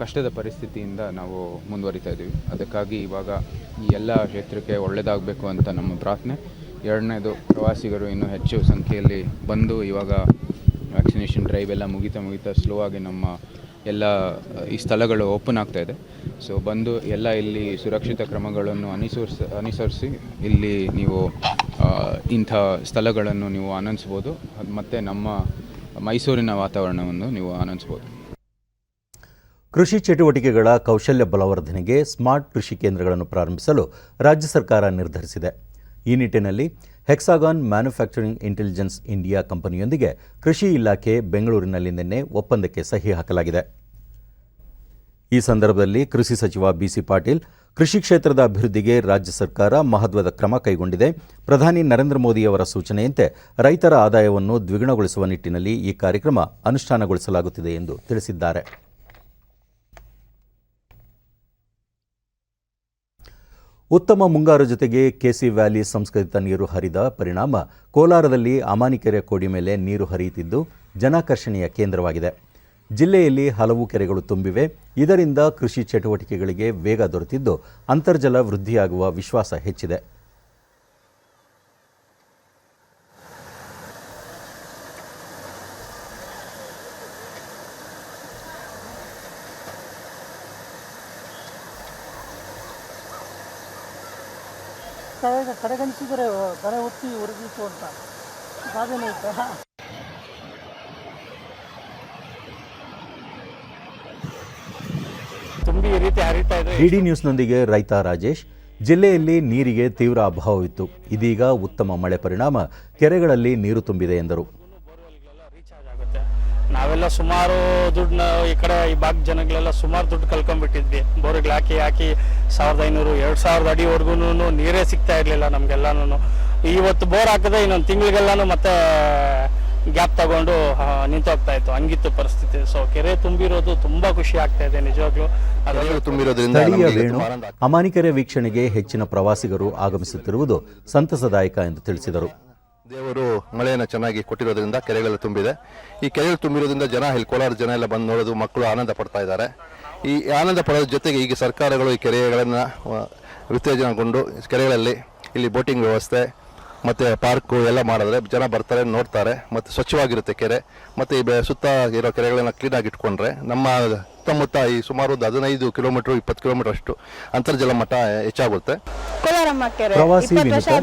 ಕಷ್ಟದ ಪರಿಸ್ಥಿತಿಯಿಂದ ನಾವು ಮುಂದುವರಿತಾ ಇದ್ದೀವಿ. ಅದಕ್ಕಾಗಿ ಇವಾಗ ಈ ಎಲ್ಲ ಕ್ಷೇತ್ರಕ್ಕೆ ಒಳ್ಳೆಯದಾಗಬೇಕು ಅಂತ ನಮ್ಮ ಪ್ರಾರ್ಥನೆ. ಎರಡನೇದು, ಪ್ರವಾಸಿಗರು ಇನ್ನೂ ಹೆಚ್ಚು ಸಂಖ್ಯೆಯಲ್ಲಿ ಬಂದು ಇವಾಗ ವ್ಯಾಕ್ಸಿನೇಷನ್ ಡ್ರೈವ್ ಎಲ್ಲ ಮುಗಿತಾ ಸ್ಲೋ ಆಗಿ ನಮ್ಮ ಎಲ್ಲ ಈ ಸ್ಥಳಗಳು ಓಪನ್ ಆಗ್ತಾ ಇದೆ. ಸೊ ಬಂದು ಎಲ್ಲ ಇಲ್ಲಿ ಸುರಕ್ಷಿತ ಕ್ರಮಗಳನ್ನು ಅನುಸರಿಸಿ ಇಲ್ಲಿ ನೀವು ಇಂಥ ಸ್ಥಳಗಳನ್ನು ನೀವು ಆನಂದಿಸ್ಬೋದು ಮತ್ತು ನಮ್ಮ ಮೈಸೂರಿನ ವಾತಾವರಣವನ್ನು ನೀವು ಆನಂದಿಸ್ಬೋದು. ಕೃಷಿ ಚಟುವಟಿಕೆಗಳ ಕೌಶಲ್ಯ ಬಲವರ್ಧನೆಗೆ ಸ್ಮಾರ್ಟ್ ಕೃಷಿ ಕೇಂದ್ರಗಳನ್ನು ಪ್ರಾರಂಭಿಸಲು ರಾಜ್ಯ ಸರ್ಕಾರ ನಿರ್ಧರಿಸಿದೆ. ಈ ನಿಟ್ಟಿನಲ್ಲಿ ಹೆಕ್ಸಾಗಾನ್ ಮ್ಯಾನುಫ್ಯಾಕ್ಚರಿಂಗ್ ಇಂಟೆಲಿಜೆನ್ಸ್ ಇಂಡಿಯಾ ಕಂಪನಿಯೊಂದಿಗೆ ಕೃಷಿ ಇಲಾಖೆ ಬೆಂಗಳೂರಿನಲ್ಲಿ ನಿನ್ನೆ ಒಪ್ಪಂದಕ್ಕೆ ಸಹಿ ಹಾಕಲಾಗಿದೆ. ಈ ಸಂದರ್ಭದಲ್ಲಿ ಕೃಷಿ ಸಚಿವ ಬಿಸಿ ಪಾಟೀಲ್, ಕೃಷಿ ಕ್ಷೇತ್ರದ ಅಭಿವೃದ್ಧಿಗೆ ರಾಜ್ಯ ಸರ್ಕಾರ ಮಹತ್ವದ ಕ್ರಮ ಕೈಗೊಂಡಿದೆ. ಪ್ರಧಾನಿ ನರೇಂದ್ರ ಮೋದಿಯವರ ಸೂಚನೆಯಂತೆ ರೈತರ ಆದಾಯವನ್ನು ದ್ವಿಗುಣಗೊಳಿಸುವ ನಿಟ್ಟಿನಲ್ಲಿ ಈ ಕಾರ್ಯಕ್ರಮ ಅನುಷ್ಠಾನಗೊಳಿಸಲಾಗುತ್ತಿದೆ ಎಂದು ತಿಳಿಸಿದ್ದಾರೆ. ಉತ್ತಮ ಮುಂಗಾರು ಜೊತೆಗೆ ಕೆಸಿ ವ್ಯಾಲಿ ಸಂಸ್ಕರಿತ ನೀರು ಹರಿದ ಪರಿಣಾಮ ಕೋಲಾರದಲ್ಲಿ ಅಮಾನಿಕೆರೆ ಕೋಡಿ ಮೇಲೆ ನೀರು ಹರಿಯುತ್ತಿದ್ದು ಜನಾಕರ್ಷಣೆಯ ಕೇಂದ್ರವಾಗಿದೆ. ಜಿಲ್ಲೆಯಲ್ಲಿ ಹಲವು ಕೆರೆಗಳು ತುಂಬಿವೆ. ಇದರಿಂದ ಕೃಷಿ ಚಟುವಟಿಕೆಗಳಿಗೆ ವೇಗ ದೊರೆತಿದ್ದು ಅಂತರ್ಜಲ ವೃದ್ಧಿಯಾಗುವ ವಿಶ್ವಾಸ ಹೆಚ್ಚಿದೆ. ಕಡೆಗಣಿಸಿದರೆ ಕಡೆ ಒತ್ತಿ ಉರಿದಿತ್ತು ಅಂತ ಸಾಧನೆ ಇತ್ತು. ತುಂಬಿ ಈ ರೀತಿ ಹರಿತಾ ಇದೆ. ಡಿಡಿ ನ್ಯೂಸ್ನೊಂದಿಗೆ ರೈತ ರಾಜೇಶ್. ಜಿಲ್ಲೆಯಲ್ಲಿ ನೀರಿಗೆ ತೀವ್ರ ಅಭಾವವಿತ್ತು. ಇದೀಗ ಉತ್ತಮ ಮಳೆ ಪರಿಣಾಮ ಕೆರೆಗಳಲ್ಲಿ ನೀರು ತುಂಬಿದೆ ಎಂದರು. ನಾವೆಲ್ಲ ಸುಮಾರು ದುಡ್ಡನ್ನ ಈ ಕಡೆ ಈ ಭಾಗ ಜನಗಳೆಲ್ಲ ಸುಮಾರು ದುಡ್ಡು ಕಳ್ಕೊಂಡ್ಬಿಟ್ಟಿದ್ವಿ. ಬೋರ್ಗಳು ಹಾಕಿ 1500 2000 ಅಡಿವರೆಗೂ ನೀರೇ ಸಿಗ್ತಾ ಇರಲಿಲ್ಲ ನಮಗೆಲ್ಲನೂ. ಇವತ್ತು ಬೋರ್ ಹಾಕಿದ್ರೆ ಇನ್ನೊಂದು ತಿಂಗಳಿಗೆಲ್ಲಾನು ಮತ್ತೆ ಗ್ಯಾಪ್ ತಗೊಂಡು ನಿಂತೋಗ್ತಾ ಇತ್ತು. ಹಂಗಿತ್ತು ಪರಿಸ್ಥಿತಿ. ಸೊ ಕೆರೆ ತುಂಬಿರೋದು ತುಂಬಾ ಖುಷಿ ಆಗ್ತಾ ಇದೆ ನಿಜವಾಗ್ಲೂ. ಸ್ಥಳೀಯ ವೇಣು, ಅಮಾನಿಕೆರೆ ವೀಕ್ಷಣೆಗೆ ಹೆಚ್ಚಿನ ಪ್ರವಾಸಿಗರು ಆಗಮಿಸುತ್ತಿರುವುದು ಸಂತಸದಾಯಕ ಎಂದು ತಿಳಿಸಿದರು. ದೇವರು ಮಳೆಯನ್ನು ಚೆನ್ನಾಗಿ ಕೊಟ್ಟಿರೋದ್ರಿಂದ ಕೆರೆಗಳು ತುಂಬಿದೆ. ಈ ಕೆರೆಗಳು ತುಂಬಿರೋದ್ರಿಂದ ಜನ ಇಲ್ಲಿ ಕೋಲಾರ ಜನ ಎಲ್ಲ ಬಂದು ನೋಡೋದು, ಮಕ್ಕಳು ಆನಂದ ಪಡ್ತಾ ಇದ್ದಾರೆ. ಈ ಆನಂದ ಪಡೋದ್ರ ಜೊತೆಗೆ ಈಗ ಸರ್ಕಾರಗಳು ಈ ಕೆರೆಗಳನ್ನು ಉತ್ತೇಜನಗೊಂಡು ಕೆರೆಗಳಲ್ಲಿ ಇಲ್ಲಿ ಬೋಟಿಂಗ್ ವ್ಯವಸ್ಥೆ ಮತ್ತು ಪಾರ್ಕು ಎಲ್ಲ ಮಾಡಿದ್ರೆ ಜನ ಬರ್ತಾರೆ, ನೋಡ್ತಾರೆ ಮತ್ತು ಸ್ವಚ್ಛವಾಗಿರುತ್ತೆ ಕೆರೆ. ಮತ್ತು ಈ ಸುತ್ತ ಇರೋ ಕೆರೆಗಳನ್ನು ಕ್ಲೀನಾಗಿ ಇಟ್ಕೊಂಡ್ರೆ ನಮ್ಮ ಸುತ್ತಮುತ್ತ ಈ ಸುಮಾರು 15 ಕಿಲೋಮೀಟರ್ 20 ಕಿಲೋಮೀಟರ್ ಅಷ್ಟು ಅಂತರ್ಜಲ ಮಟ್ಟ ಹೆಚ್ಚಾಗುತ್ತೆ. ಪ್ರವಾಸಿ ವಿನುತ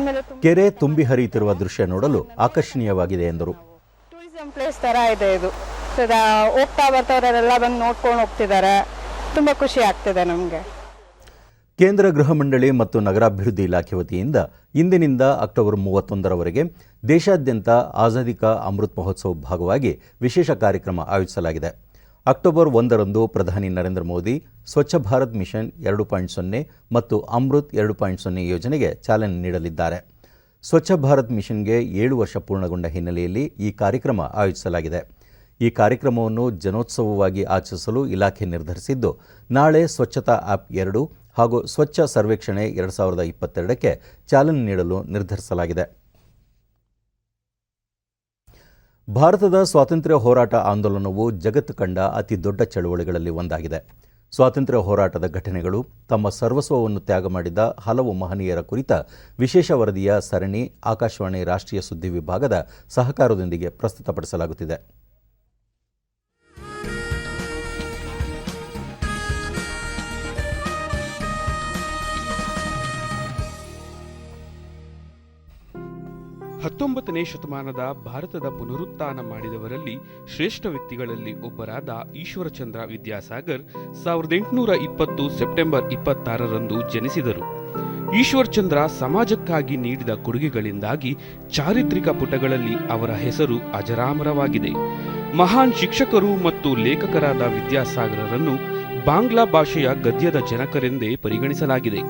ಕೆರೆ ತುಂಬಿ ಹರಿಯುತ್ತಿರುವ ದೃಶ್ಯ ನೋಡಲು ಆಕರ್ಷಣೀಯವಾಗಿದೆ ಎಂದರು. ಟೂರಿಸಂ ಪ್ಲೇಸ್ ತರ ಇದೆ ಇದು. ಹೋಗ್ತಾ ಬರ್ತಾವರೆಲ್ಲ ಬಂದು ನೋಡ್ಕೊಂಡು ಹೋಗ್ತಿದ್ದಾರೆ. ತುಂಬಾ ಖುಷಿ ಆಗ್ತಿದೆ ನಮಗೆ. ಕೇಂದ್ರ ಗೃಹ ಮಂಡಳಿ ಮತ್ತು ನಗರಾಭಿವೃದ್ಧಿ ಇಲಾಖೆ ವತಿಯಿಂದ ಇಂದಿನಿಂದ ಅಕ್ಟೋಬರ್ 31ರವರೆಗೆ ದೇಶಾದ್ಯಂತ ಆಜಾದಿ ಕಾ ಅಮೃತ್ ಮಹೋತ್ಸವ ಭಾಗವಾಗಿ ವಿಶೇಷ ಕಾರ್ಯಕ್ರಮ ಆಯೋಜಿಸಲಾಗಿದೆ. ಅಕ್ಟೋಬರ್ 1ರಂದು ಪ್ರಧಾನಿ ನರೇಂದ್ರ ಮೋದಿ ಸ್ವಚ್ಛ ಭಾರತ್ ಮಿಷನ್ 2.0 ಮತ್ತು ಅಮೃತ್ 2.0 ಯೋಜನೆಗೆ ಚಾಲನೆ ನೀಡಲಿದ್ದಾರೆ. ಸ್ವಚ್ಛ ಭಾರತ್ ಮಿಷನ್ಗೆ 7 ವರ್ಷ ಪೂರ್ಣಗೊಂಡ ಹಿನ್ನೆಲೆಯಲ್ಲಿ ಈ ಕಾರ್ಯಕ್ರಮ ಆಯೋಜಿಸಲಾಗಿದೆ. ಈ ಕಾರ್ಯಕ್ರಮವನ್ನು ಜನೋತ್ಸವವಾಗಿ ಆಚರಿಸಲು ಇಲಾಖೆ ನಿರ್ಧರಿಸಿದ್ದು, ನಾಳೆ ಸ್ವಚ್ಛತಾ ಆ್ಯಪ್ 2 ಹಾಗೂ ಸ್ವಚ್ಛ ಸರ್ವೇಕ್ಷಣೆ 2022ಕ್ಕೆ ಚಾಲನೆ ನೀಡಲು ನಿರ್ಧರಿಸಲಾಗಿದೆ. ಭಾರತದ ಸ್ವಾತಂತ್ರ್ಯ ಹೋರಾಟ ಆಂದೋಲನವು ಜಗತ್ತು ಕಂಡ ಅತಿ ದೊಡ್ಡ ಚಳವಳಿಗಳಲ್ಲಿ ಒಂದಾಗಿದೆ. ಸ್ವಾತಂತ್ರ್ಯ ಹೋರಾಟದ ಘಟನೆಗಳು, ತಮ್ಮ ಸರ್ವಸ್ವವನ್ನು ತ್ಯಾಗ ಮಾಡಿದ ಹಲವು ಮಹನೀಯರ ಕುರಿತ ವಿಶೇಷ ವರದಿಯ ಸರಣಿ ಆಕಾಶವಾಣಿ ರಾಷ್ಟ್ರೀಯ ಸುದ್ದಿ ವಿಭಾಗದ ಸಹಕಾರದೊಂದಿಗೆ ಪ್ರಸ್ತುತಪಡಿಸಲಾಗುತ್ತಿದೆ. ಹತ್ತೊಂಬತ್ತನೇ ಶತಮಾನದ ಭಾರತದ ಪುನರುತ್ಥಾನ ಮಾಡಿದವರಲ್ಲಿ ಶ್ರೇಷ್ಠ ವ್ಯಕ್ತಿಗಳಲ್ಲಿ ಒಬ್ಬರಾದ ಈಶ್ವರಚಂದ್ರ ವಿದ್ಯಾಸಾಗರ್ 1820 ಸೆಪ್ಟೆಂಬರ್ 26ರಂದು ಜನಿಸಿದರು. ಈಶ್ವರ್ ಚಂದ್ರ ಸಮಾಜಕ್ಕಾಗಿ ನೀಡಿದ ಕೊಡುಗೆಗಳಿಂದಾಗಿ ಚಾರಿತ್ರಿಕ ಪುಟಗಳಲ್ಲಿ ಅವರ ಹೆಸರು ಅಜರಾಮರವಾಗಿದೆ. ಮಹಾನ್ ಶಿಕ್ಷಕರು ಮತ್ತು ಲೇಖಕರಾದ ವಿದ್ಯಾಸಾಗರರನ್ನು ಬಾಂಗ್ಲಾ ಭಾಷೆಯ ಗದ್ಯದ ಜನಕರೆಂದೇ ಪರಿಗಣಿಸಲಾಗಿದೆ.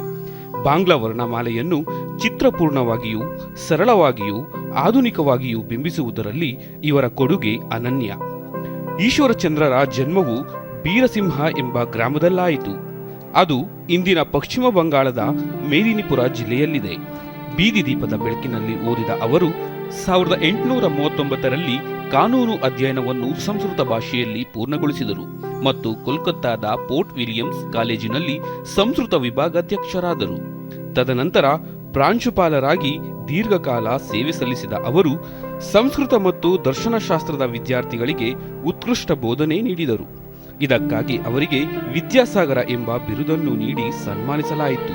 ಬಾಂಗ್ಲಾ ವರ್ಣಮಾಲೆಯನ್ನು ಚಿತ್ರಪೂರ್ಣವಾಗಿಯೂ ಸರಳವಾಗಿಯೂ ಆಧುನಿಕವಾಗಿಯೂ ಬಿಂಬಿಸುವುದರಲ್ಲಿ ಇವರ ಕೊಡುಗೆ ಅನನ್ಯ. ಈಶ್ವರಚಂದ್ರರ ಜನ್ಮವು ಬೀರಸಿಂಹ ಎಂಬ ಗ್ರಾಮದಲ್ಲಾಯಿತು. ಅದು ಇಂದಿನ ಪಶ್ಚಿಮ ಬಂಗಾಳದ ಮೇದಿನಿಪುರ ಜಿಲ್ಲೆಯಲ್ಲಿದೆ. ಬೀದಿ ದೀಪದ ಬೆಳಕಿನಲ್ಲಿ ಓದಿದ ಅವರು 1839ರಲ್ಲಿ ಕಾನೂನು ಅಧ್ಯಯನವನ್ನು ಸಂಸ್ಕೃತ ಭಾಷೆಯಲ್ಲಿ ಪೂರ್ಣಗೊಳಿಸಿದರು ಮತ್ತು ಕೋಲ್ಕತ್ತಾದ ಪೋರ್ಟ್ ವಿಲಿಯಮ್ಸ್ ಕಾಲೇಜಿನಲ್ಲಿ ಸಂಸ್ಕೃತ ವಿಭಾಗಾಧ್ಯಕ್ಷರಾದರು. ತದನಂತರ ಪ್ರಾಂಶುಪಾಲರಾಗಿ ದೀರ್ಘಕಾಲ ಸೇವೆ ಸಲ್ಲಿಸಿದ ಅವರು ಸಂಸ್ಕೃತ ಮತ್ತು ದರ್ಶನಶಾಸ್ತ್ರದ ವಿದ್ಯಾರ್ಥಿಗಳಿಗೆ ಉತ್ಕೃಷ್ಟ ಬೋಧನೆ ನೀಡಿದರು. ಇದಕ್ಕಾಗಿ ಅವರಿಗೆ ವಿದ್ಯಾಸಾಗರ ಎಂಬ ಬಿರುದನ್ನು ನೀಡಿ ಸನ್ಮಾನಿಸಲಾಯಿತು.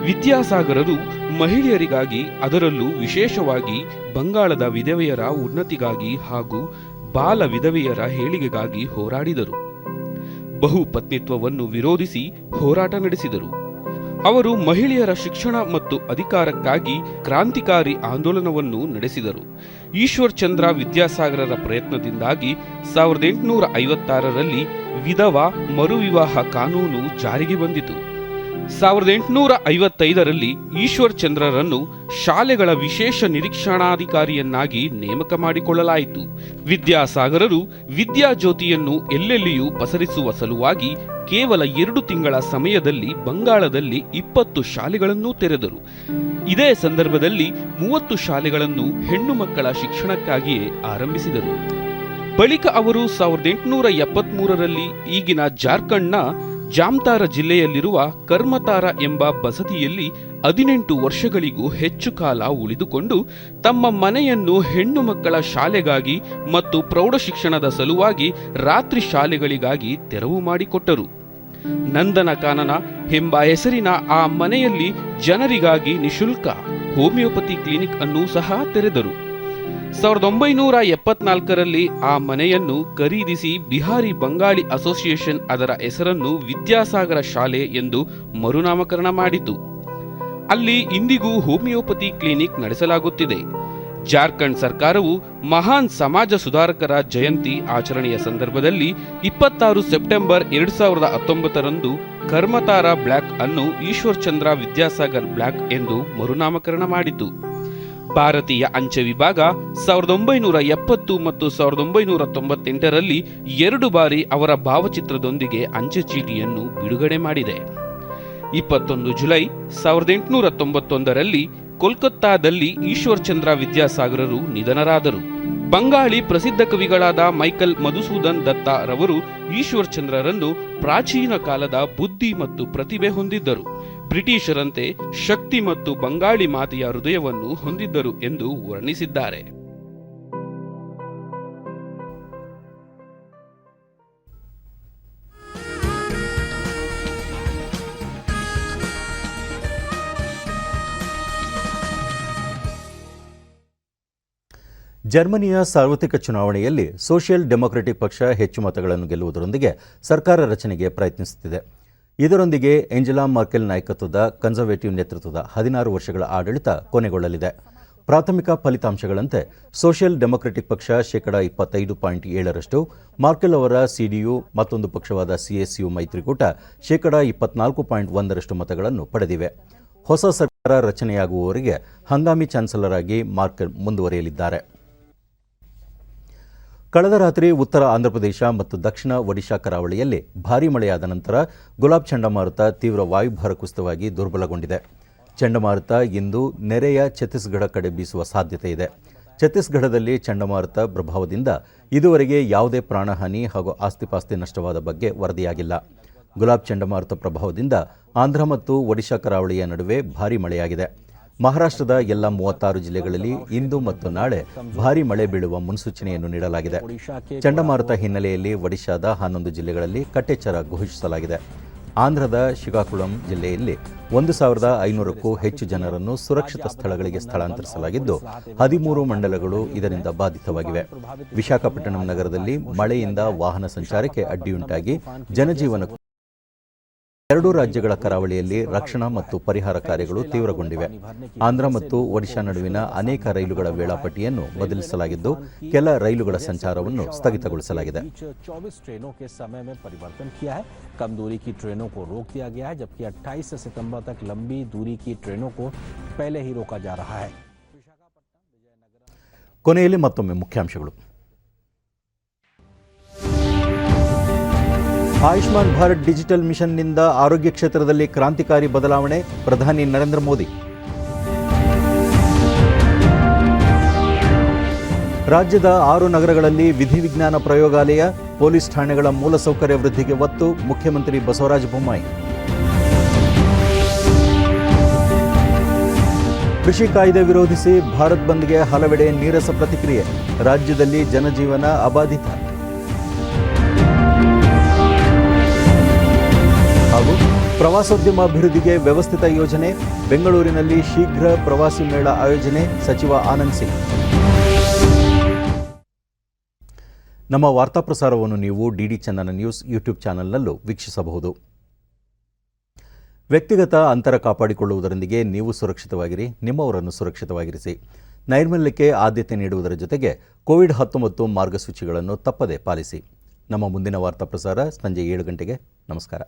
ವಿದ್ಯಾಸಾಗರರು ಮಹಿಳೆಯರಿಗಾಗಿ, ಅದರಲ್ಲೂ ವಿಶೇಷವಾಗಿ ಬಂಗಾಳದ ವಿಧವೆಯರ ಉನ್ನತಿಗಾಗಿ ಹಾಗೂ ಬಾಲ ವಿಧವೆಯರ ಏಳಿಗೆಗಾಗಿ ಹೋರಾಡಿದರು. ಬಹುಪತ್ನಿತ್ವವನ್ನು ವಿರೋಧಿಸಿ ಹೋರಾಟ ನಡೆಸಿದರು. ಅವರು ಮಹಿಳೆಯರ ಶಿಕ್ಷಣ ಮತ್ತು ಅಧಿಕಾರಕ್ಕಾಗಿ ಕ್ರಾಂತಿಕಾರಿ ಆಂದೋಲನವನ್ನು ನಡೆಸಿದರು. ಈಶ್ವರ್ ಚಂದ್ರ ವಿದ್ಯಾಸಾಗರರ ಪ್ರಯತ್ನದಿಂದಾಗಿ 1856ರಲ್ಲಿ ವಿಧವಾ ಮರುವಿವಾಹ ಕಾನೂನು ಜಾರಿಗೆ ಬಂದಿತು. 1855ರಲ್ಲಿ ಈಶ್ವರ್ ಚಂದ್ರರನ್ನು ಶಾಲೆಗಳ ವಿಶೇಷ ನಿರೀಕ್ಷಣಾಧಿಕಾರಿಯನ್ನಾಗಿ ನೇಮಕ ಮಾಡಿಕೊಳ್ಳಲಾಯಿತು. ವಿದ್ಯಾಸಾಗರರು ವಿದ್ಯಾಜ್ಯೋತಿಯನ್ನು ಎಲ್ಲೆಲ್ಲಿಯೂ ಪಸರಿಸುವ ಸಲುವಾಗಿ ಕೇವಲ 2 ತಿಂಗಳ ಸಮಯದಲ್ಲಿ ಬಂಗಾಳದಲ್ಲಿ 20 ಶಾಲೆಗಳನ್ನು ತೆರೆದರು. ಇದೇ ಸಂದರ್ಭದಲ್ಲಿ 30 ಶಾಲೆಗಳನ್ನು ಹೆಣ್ಣು ಮಕ್ಕಳ ಶಿಕ್ಷಣಕ್ಕಾಗಿಯೇ ಆರಂಭಿಸಿದರು. ಬಳಿಕ ಅವರು 1873ರಲ್ಲಿ ಈಗಿನ ಜಾರ್ಖಂಡ್ನ ಜಾಮ್ತಾರ ಜಿಲ್ಲೆಯಲ್ಲಿರುವ ಕರ್ಮತಾರ ಎಂಬ ಬಸದಿಯಲ್ಲಿ 18 ವರ್ಷಗಳಿಗೂ ಹೆಚ್ಚು ಕಾಲ ಉಳಿದುಕೊಂಡು ತಮ್ಮ ಮನೆಯನ್ನು ಹೆಣ್ಣು ಮಕ್ಕಳ ಶಾಲೆಗಾಗಿ ಮತ್ತು ಪ್ರೌಢಶಿಕ್ಷಣದ ಸಲುವಾಗಿ ರಾತ್ರಿ ಶಾಲೆಗಳಿಗಾಗಿ ತೆರವು ಮಾಡಿಕೊಟ್ಟರು. ನಂದನ ಕಾನನ ಎಂಬ ಹೆಸರಿನ ಆ ಮನೆಯಲ್ಲಿ ಜನರಿಗಾಗಿ ನಿಶುಲ್ಕ ಹೋಮಿಯೋಪತಿ ಕ್ಲಿನಿಕ್ ಅನ್ನು ಸಹ ತೆರೆದರು. 1974ರಲ್ಲಿ ಆ ಮನೆಯನ್ನು ಖರೀದಿಸಿ ಬಿಹಾರಿ ಬಂಗಾಳಿ ಅಸೋಸಿಯೇಷನ್ ಅದರ ಹೆಸರನ್ನು ವಿದ್ಯಾಸಾಗರ ಶಾಲೆ ಎಂದು ಮರುನಾಮಕರಣ ಮಾಡಿತು. ಅಲ್ಲಿ ಇಂದಿಗೂ ಹೋಮಿಯೋಪತಿ ಕ್ಲಿನಿಕ್ ನಡೆಸಲಾಗುತ್ತಿದೆ. ಜಾರ್ಖಂಡ್ ಸರ್ಕಾರವು ಮಹಾನ್ ಸಮಾಜ ಸುಧಾರಕರ ಜಯಂತಿ ಆಚರಣೆಯ ಸಂದರ್ಭದಲ್ಲಿ 26 ಸೆಪ್ಟೆಂಬರ್ 2019ರಂದು ಕರ್ಮತಾರ ಬ್ಲಾಕ್ ಅನ್ನು ಈಶ್ವರ್ ಚಂದ್ರ ವಿದ್ಯಾಸಾಗರ್ ಬ್ಲಾಕ್ ಎಂದು ಮರುನಾಮಕರಣ ಮಾಡಿತು. ಭಾರತೀಯ ಅಂಚೆ ವಿಭಾಗ 1970 ಮತ್ತು 1998ರಲ್ಲಿ 2 ಬಾರಿ ಅವರ ಭಾವಚಿತ್ರದೊಂದಿಗೆ ಅಂಚೆ ಚೀಟಿಯನ್ನು ಬಿಡುಗಡೆ ಮಾಡಿದೆ. 21 ಜುಲೈ 1891ರಲ್ಲಿ ಕೋಲ್ಕತ್ತಾದಲ್ಲಿ ಈಶ್ವರ್ ಚಂದ್ರ ವಿದ್ಯಾಸಾಗರರು ನಿಧನರಾದರು. ಬಂಗಾಳಿ ಪ್ರಸಿದ್ಧ ಕವಿಗಳಾದ ಮೈಕಲ್ ಮಧುಸೂದನ್ ದತ್ತ ರವರು ಈಶ್ವರ್ ಚಂದ್ರರನ್ನು ಪ್ರಾಚೀನ ಕಾಲದ ಬುದ್ಧಿ ಮತ್ತು ಪ್ರತಿಭೆ ಹೊಂದಿದ್ದರು. ಬ್ರಿಟಿಷರಂತೆ ಶಕ್ತಿ ಮತ್ತು ಬಂಗಾಳಿ ಮಾತೆಯ ಹೃದಯವನ್ನು ಹೊಂದಿದ್ದರು ಎಂದು ವರ್ಣಿಸಿದ್ದಾರೆ. ಜರ್ಮನಿಯ ಸಾರ್ವತ್ರಿಕ ಚುನಾವಣೆಯಲ್ಲಿ ಸೋಷಿಯಲ್ ಡೆಮೊಕ್ರೆಟಿಕ್ ಪಕ್ಷ ಹೆಚ್ಚು ಮತಗಳನ್ನು ಗೆಲ್ಲುವುದರೊಂದಿಗೆ ಸರ್ಕಾರ ರಚನೆಗೆ ಪ್ರಯತ್ನಿಸುತ್ತಿದೆ. ಇದರೊಂದಿಗೆ ಏಂಜೆಲಾ ಮಾರ್ಕೆಲ್ ನಾಯಕತ್ವದ ಕನ್ಸರ್ವೇಟಿವ್ ನೇತೃತ್ವದ 16 ವರ್ಷಗಳ ಆಡಳಿತ ಕೊನೆಗೊಳ್ಳಲಿದೆ. ಪ್ರಾಥಮಿಕ ಫಲಿತಾಂಶಗಳಂತೆ ಸೋಷಿಯಲ್ ಡೆಮೊಕ್ರೆಟಿಕ್ ಪಕ್ಷ 25.7%, ಮಾರ್ಕೆಲ್ ಅವರ ಸಿಡಿಯು ಮತ್ತೊಂದು ಪಕ್ಷವಾದ CSU ಮೈತ್ರಿಕೂಟ 24.1% ಮತಗಳನ್ನು ಪಡೆದಿವೆ. ಹೊಸ ಸರ್ಕಾರ ರಚನೆಯಾಗುವವರೆಗೆ ಹಂಗಾಮಿ ಚಾನ್ಸಲರ್ ಆಗಿ ಮಾರ್ಕೆಲ್ ಮುಂದುವರಿಯಲಿದ್ದಾರೆ. ಕಳೆದ ರಾತ್ರಿ ಉತ್ತರ ಆಂಧ್ರಪ್ರದೇಶ ಮತ್ತು ದಕ್ಷಿಣ ಒಡಿಶಾ ಕರಾವಳಿಯಲ್ಲಿ ಭಾರೀ ಮಳೆಯಾದ ನಂತರ ಗುಲಾಬ್ ಚಂಡಮಾರುತ ತೀವ್ರ ವಾಯುಭಾರ ಕುಸಿತವಾಗಿ ದುರ್ಬಲಗೊಂಡಿದೆ. ಚಂಡಮಾರುತ ಇಂದು ನೆರೆಯ ಛತ್ತೀಸ್ಗಢ ಕಡೆ ಬೀಸುವ ಸಾಧ್ಯತೆ ಇದೆ. ಛತ್ತೀಸ್ಗಢದಲ್ಲಿ ಚಂಡಮಾರುತ ಪ್ರಭಾವದಿಂದ ಇದುವರೆಗೆ ಯಾವುದೇ ಪ್ರಾಣಹಾನಿ ಹಾಗೂ ಆಸ್ತಿಪಾಸ್ತಿ ನಷ್ಟವಾದ ಬಗ್ಗೆ ವರದಿಯಾಗಿಲ್ಲ. ಗುಲಾಬ್ ಚಂಡಮಾರುತ ಪ್ರಭಾವದಿಂದ ಆಂಧ್ರ ಮತ್ತು ಒಡಿಶಾ ಕರಾವಳಿಯ ನಡುವೆ ಭಾರೀ ಮಳೆಯಾಗಿದೆ. ಮಹಾರಾಷ್ಟ್ರದ ಎಲ್ಲ 36 ಜಿಲ್ಲೆಗಳಲ್ಲಿ ಇಂದು ಮತ್ತು ನಾಳೆ ಭಾರೀ ಮಳೆ ಬೀಳುವ ಮುನ್ಸೂಚನೆಯನ್ನು ನೀಡಲಾಗಿದೆ. ಚಂಡಮಾರುತ ಹಿನ್ನೆಲೆಯಲ್ಲಿ ಒಡಿಶಾದ 11 ಜಿಲ್ಲೆಗಳಲ್ಲಿ ಕಟ್ಟೆಚ್ಚರ ಘೋಷಿಸಲಾಗಿದೆ. ಆಂಧ್ರದ ಶ್ರೀಕಾಕುಳಂ ಜಿಲ್ಲೆಯಲ್ಲಿ 1,500ಕ್ಕೂ ಹೆಚ್ಚು ಜನರನ್ನು ಸುರಕ್ಷಿತ ಸ್ಥಳಗಳಿಗೆ ಸ್ಥಳಾಂತರಿಸಲಾಗಿದ್ದು 13 ಮಂಡಲಗಳು ಇದರಿಂದ ಬಾಧಿತವಾಗಿವೆ. ವಿಶಾಖಪಟ್ಟಣಂ ನಗರದಲ್ಲಿ ಮಳೆಯಿಂದ ವಾಹನ ಸಂಚಾರಕ್ಕೆ ಅಡ್ಡಿಯುಂಟಾಗಿ ಜನಜೀವನ ಎರಡೂ ರಾಜ್ಯಗಳ ಕರಾವಳಿಯಲ್ಲಿ ರಕ್ಷಣಾ ಮತ್ತು ಪರಿಹಾರ ಕಾರ್ಯಗಳು ತೀವ್ರಗೊಂಡಿವೆ. ಆಂಧ್ರ ಮತ್ತು ಒಡಿಶಾ ನಡುವಿನ ಅನೇಕ ರೈಲುಗಳ ವೇಳಾಪಟ್ಟಿಯನ್ನು ಬದಲಿಸಲಾಗಿದ್ದು, ಕೆಲ ರೈಲುಗಳ ಸಂಚಾರವನ್ನು ಸ್ಥಗಿತಗೊಳಿಸಲಾಗಿದೆ. 24 ट्रेनों के समय में परिवर्तन किया है. कम दूरी की ट्रेनों को रोक दिया गया है, जबकि 28 सितंबर तक लंबी दूरी की ट्रेनों को पहले ही रोका जा रहा है. ಕೊನೆಯಲ್ಲಿ ಮತ್ತೊಮ್ಮೆ ಮುಖ್ಯಾಂಶಗಳು. ಆಯುಷ್ಮಾನ್ ಭಾರತ್ ಡಿಜಿಟಲ್ ಮಿಷನ್ನಿಂದ ಆರೋಗ್ಯ ಕ್ಷೇತ್ರದಲ್ಲಿ ಕ್ರಾಂತಿಕಾರಿ ಬದಲಾವಣೆ, ಪ್ರಧಾನಿ ನರೇಂದ್ರ ಮೋದಿ. ರಾಜ್ಯದ 6 ನಗರಗಳಲ್ಲಿ ವಿಧಿವಿಜ್ಞಾನ ಪ್ರಯೋಗಾಲಯ, ಪೊಲೀಸ್ ಠಾಣೆಗಳ ಮೂಲಸೌಕರ್ಯ ವೃದ್ಧಿಗೆ ಒತ್ತು, ಮುಖ್ಯಮಂತ್ರಿ ಬಸವರಾಜ ಬೊಮ್ಮಾಯಿ. ಕೃಷಿ ಕಾಯ್ದೆ ವಿರೋಧಿಸಿ ಭಾರತ್ ಬಂದ್ಗೆ ಹಲವೆಡೆ ನೀರಸ ಪ್ರತಿಕ್ರಿಯೆ, ರಾಜ್ಯದಲ್ಲಿ ಜನಜೀವನ ಅಬಾಧಿತ. ಹಾಗೂ ಪ್ರವಾಸೋದ್ಯಮ ಅಭಿವೃದ್ಧಿಗೆ ವ್ಯವಸ್ಥಿತ ಯೋಜನೆ, ಬೆಂಗಳೂರಿನಲ್ಲಿ ಶೀಘ್ರ ಪ್ರವಾಸಿ ಮೇಳ ಆಯೋಜನೆ, ಸಚಿವ ಆನಂದ್ ಸಿಂಗ್. ನಮ್ಮ ವಾರ್ತಾ ಪ್ರಸಾರವನ್ನು ನೀವು ಡಿಡಿ ಚಂದನ ನ್ಯೂಸ್ ಯೂಟ್ಯೂಬ್ ಚಾನೆಲ್ನಲ್ಲೂ ವೀಕ್ಷಿಸಬಹುದು. ವ್ಯಕ್ತಿಗತ ಅಂತರ ಕಾಪಾಡಿಕೊಳ್ಳುವುದರೊಂದಿಗೆ ನೀವು ಸುರಕ್ಷಿತವಾಗಿರಿ, ನಿಮ್ಮವರನ್ನು ಸುರಕ್ಷಿತವಾಗಿರಿಸಿ. ನೈರ್ಮಲ್ಯಕ್ಕೆ ಆದ್ಯತೆ ನೀಡುವುದರ ಜೊತೆಗೆ ಕೋವಿಡ್-19 ಮಾರ್ಗಸೂಚಿಗಳನ್ನು ತಪ್ಪದೇ ಪಾಲಿಸಿ. ನಮ್ಮ ಮುಂದಿನ ವಾರ್ತಾ ಪ್ರಸಾರ ಸಂಜೆ 7 ಗಂಟೆಗೆ. ನಮಸ್ಕಾರ.